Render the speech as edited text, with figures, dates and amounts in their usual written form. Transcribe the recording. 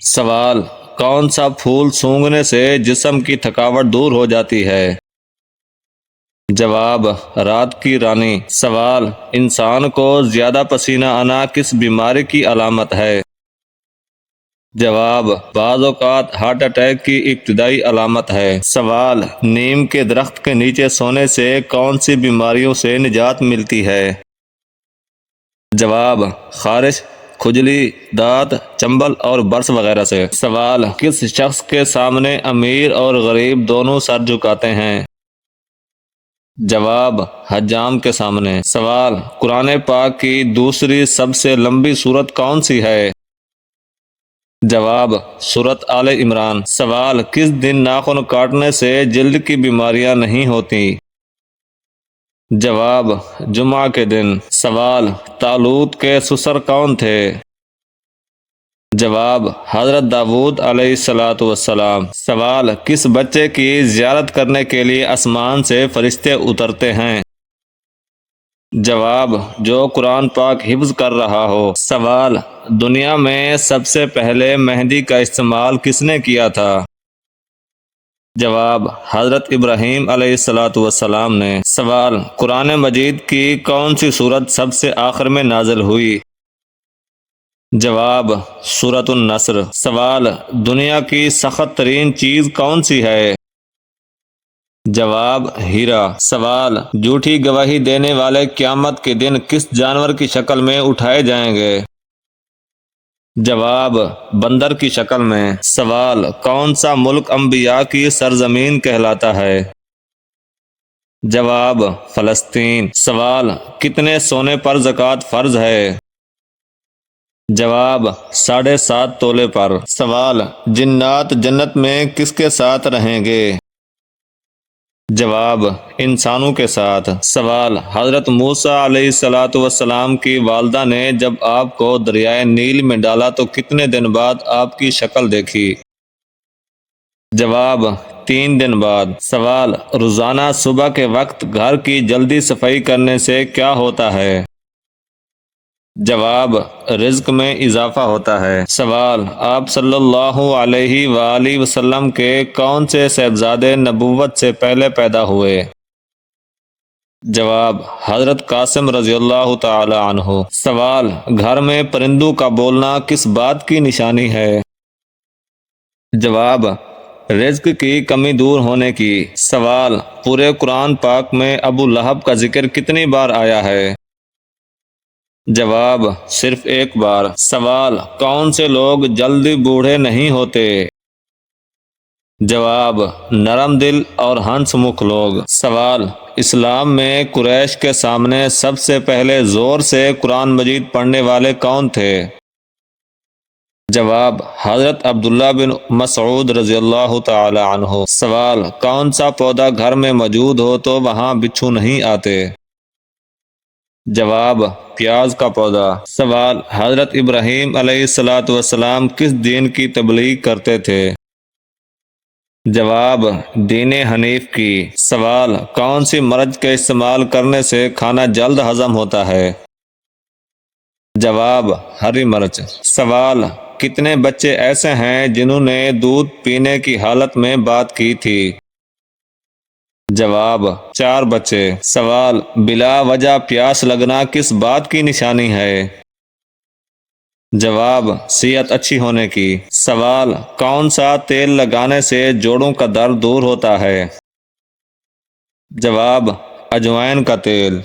سوال: کون سا پھول سونگھنے سے جسم کی تھکاوٹ دور ہو جاتی ہے؟ جواب: رات کی رانی۔ سوال: انسان کو زیادہ پسینہ آنا کس بیماری کی علامت ہے؟ جواب: بعض اوقات ہارٹ اٹیک کی ابتدائی علامت ہے۔ سوال: نیم کے درخت کے نیچے سونے سے کون سی بیماریوں سے نجات ملتی ہے؟ جواب: خارش، کھجلی، دانت، چنبل اور برس وغیرہ سے۔ سوال: کس شخص کے سامنے امیر اور غریب دونوں سر جھکاتے ہیں؟ جواب: حجام کے سامنے۔ سوال: قرآن پاک کی دوسری سب سے لمبی سورت کون سی ہے؟ جواب: سورۃ آل عمران۔ سوال: کس دن ناخن کاٹنے سے جلد کی بیماریاں نہیں ہوتی؟ جواب: جمعہ کے دن۔ سوال: طالوت کے سسر کون تھے؟ جواب: حضرت داؤد علیہ السلام۔ سوال: کس بچے کی زیارت کرنے کے لیے آسمان سے فرشتے اترتے ہیں؟ جواب: جو قرآن پاک حفظ کر رہا ہو۔ سوال: دنیا میں سب سے پہلے مہندی کا استعمال کس نے کیا تھا؟ جواب: حضرت ابراہیم علیہ السلام نے۔ سوال: قرآن مجید کی کون سی سورت سب سے آخر میں نازل ہوئی؟ جواب: سورۃ النصر۔ سوال: دنیا کی سخت ترین چیز کون سی ہے؟ جواب: ہیرا۔ سوال: جھوٹی گواہی دینے والے قیامت کے دن کس جانور کی شکل میں اٹھائے جائیں گے؟ جواب: بندر کی شکل میں۔ سوال: کون سا ملک انبیاء کی سرزمین کہلاتا ہے؟ جواب: فلسطین۔ سوال: کتنے سونے پر زکوٰۃ فرض ہے؟ جواب: 7.5 تولے پر۔ سوال: جنات جنت میں کس کے ساتھ رہیں گے؟ جواب: انسانوں کے ساتھ۔ سوال: حضرت موسیٰ علیہ السلام کی والدہ نے جب آپ کو دریائے نیل میں ڈالا تو کتنے دن بعد آپ کی شکل دیکھی؟ جواب: 3 دن بعد۔ سوال: روزانہ صبح کے وقت گھر کی جلدی صفائی کرنے سے کیا ہوتا ہے؟ جواب: رزق میں اضافہ ہوتا ہے۔ سوال: آپ صلی اللہ علیہ وآلہ وسلم کے کون سے صاحبزادے نبوت سے پہلے پیدا ہوئے؟ جواب: حضرت قاسم رضی اللہ تعالی عنہ۔ سوال: گھر میں پرندوں کا بولنا کس بات کی نشانی ہے؟ جواب: رزق کی کمی دور ہونے کی۔ سوال: پورے قرآن پاک میں ابو لہب کا ذکر کتنی بار آیا ہے؟ جواب: صرف 1 بار۔ سوال: کون سے لوگ جلدی بوڑھے نہیں ہوتے؟ جواب: نرم دل اور ہنس مکھ لوگ۔ سوال: اسلام میں قریش کے سامنے سب سے پہلے زور سے قرآن مجید پڑھنے والے کون تھے؟ جواب: حضرت عبداللہ بن مسعود رضی اللہ تعالی عنہ۔ سوال: کون سا پودا گھر میں موجود ہو تو وہاں بچھو نہیں آتے؟ جواب: پیاز کا پودا۔ سوال: حضرت ابراہیم علیہ السلام کس دین کی تبلیغ کرتے تھے؟ جواب: دین حنیف کی۔ سوال: کون سی مرچ کے استعمال کرنے سے کھانا جلد ہضم ہوتا ہے؟ جواب: ہری مرچ۔ سوال: کتنے بچے ایسے ہیں جنہوں نے دودھ پینے کی حالت میں بات کی تھی؟ جواب: 4 بچے۔ سوال: بلا وجہ پیاس لگنا کس بات کی نشانی ہے؟ جواب: صحت اچھی ہونے کی۔ سوال: کون سا تیل لگانے سے جوڑوں کا درد دور ہوتا ہے؟ جواب: اجوائن کا تیل۔